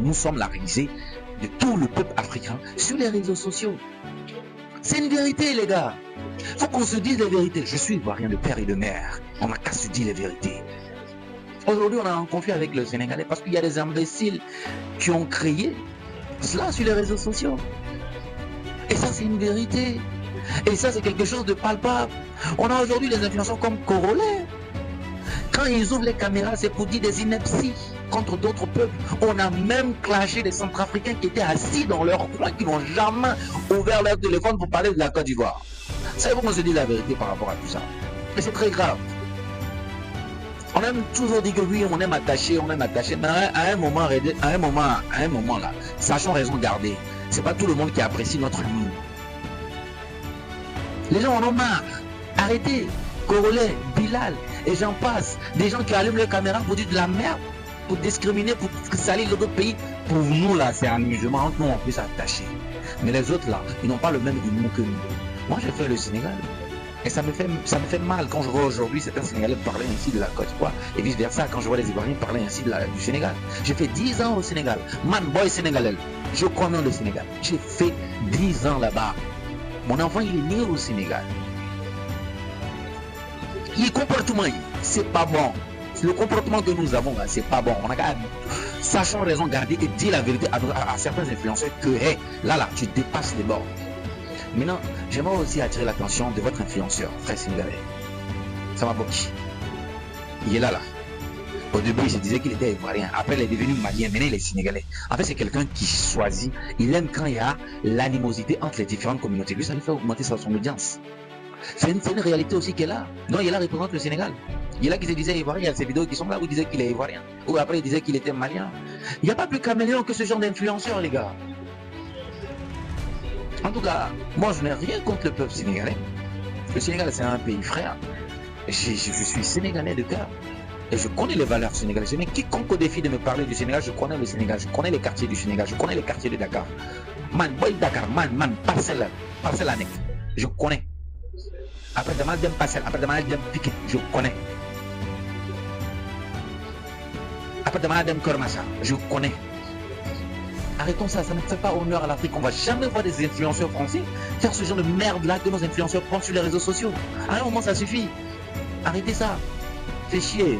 nous sommes la risée de tout le peuple africain sur les réseaux sociaux. C'est une vérité, les gars. Faut qu'on se dise les vérités. Je suis ivoirien de père et de mère. On n'a qu'à se dire les vérités. Aujourd'hui, on a un conflit avec le Sénégalais parce qu'il y a des imbéciles qui ont créé cela sur les réseaux sociaux. Et ça, c'est une vérité. Et ça, c'est quelque chose de palpable. On a aujourd'hui des influenceurs comme Corolet. Quand ils ouvrent les caméras, c'est pour dire des inepties contre d'autres peuples. On a même clashé des Centrafricains qui étaient assis dans leur coin, qui n'ont jamais ouvert leur téléphone pour parler de la Côte d'Ivoire. C'est bon qu'on se dit la vérité par rapport à tout ça. Mais c'est très grave. On aime toujours dire que oui, on aime attacher, mais à un moment là, sachons raison garder. C'est pas tout le monde qui apprécie notre humour. Les gens en ont marre. Arrêtez. Corolet, Bilal, et j'en passe. Des gens qui allument les caméras pour dire de la merde, pour discriminer, pour salir d'autres pays. Pour nous là, c'est un amusement. Entre nous, on peut s'attacher. Mais les autres là, ils n'ont pas le même humour que nous. Moi, j'ai fait le Sénégal. Et ça me fait mal quand je vois aujourd'hui certains Sénégalais parler ainsi de la Côte d'Ivoire et vice versa quand je vois les Ivoiriens parler ainsi du Sénégal. J'ai fait 10 ans au Sénégal. Man, boy sénégalais. Je connais le Sénégal. J'ai fait 10 ans là-bas. Mon enfant, il est né au Sénégal. Le comportement, c'est pas bon. Le comportement que nous avons là, c'est pas bon. On a qu'à, sachant raison garder et dire la vérité à certains influenceurs que hey, là, tu dépasses les bords. Maintenant, j'aimerais aussi attirer l'attention de votre influenceur, frère sénégalais. Samaboki. Il est là. Au début, il se disait qu'il était ivoirien. Après, il est devenu malien. Maintenant, il est sénégalais. En fait, c'est quelqu'un qui choisit. Il aime quand il y a l'animosité entre les différentes communautés. Lui, ça lui fait augmenter son audience. C'est une réalité aussi qui est là. Donc, il est là, représente le Sénégal. Il est là qui se disait ivoirien. Il y a ces vidéos qui sont là où il disait qu'il est ivoirien. Ou après, il disait qu'il était malien. Il n'y a pas plus caméléon que ce genre d'influenceurs, les gars. En tout cas, moi, je n'ai rien contre le peuple sénégalais. Le Sénégal, c'est un pays frère. Je suis sénégalais de cœur. Et je connais les valeurs sénégalaises. Mais quiconque au défi de me parler du Sénégal, je connais le Sénégal. Je connais les quartiers du Sénégal. Je connais les quartiers de Dakar. Man, boy Dakar, man, parcelle annexe. Je connais. Après demain, d'un parcelle. Après demain, d'un piquet. Je connais. Après demain, d'un Kormassa. Je connais. Arrêtons ça, ça ne fait pas honneur à l'Afrique. On ne va jamais voir des influenceurs français faire ce genre de merde là que nos influenceurs prennent sur les réseaux sociaux. À un moment, ça suffit. Arrêtez ça. C'est chier.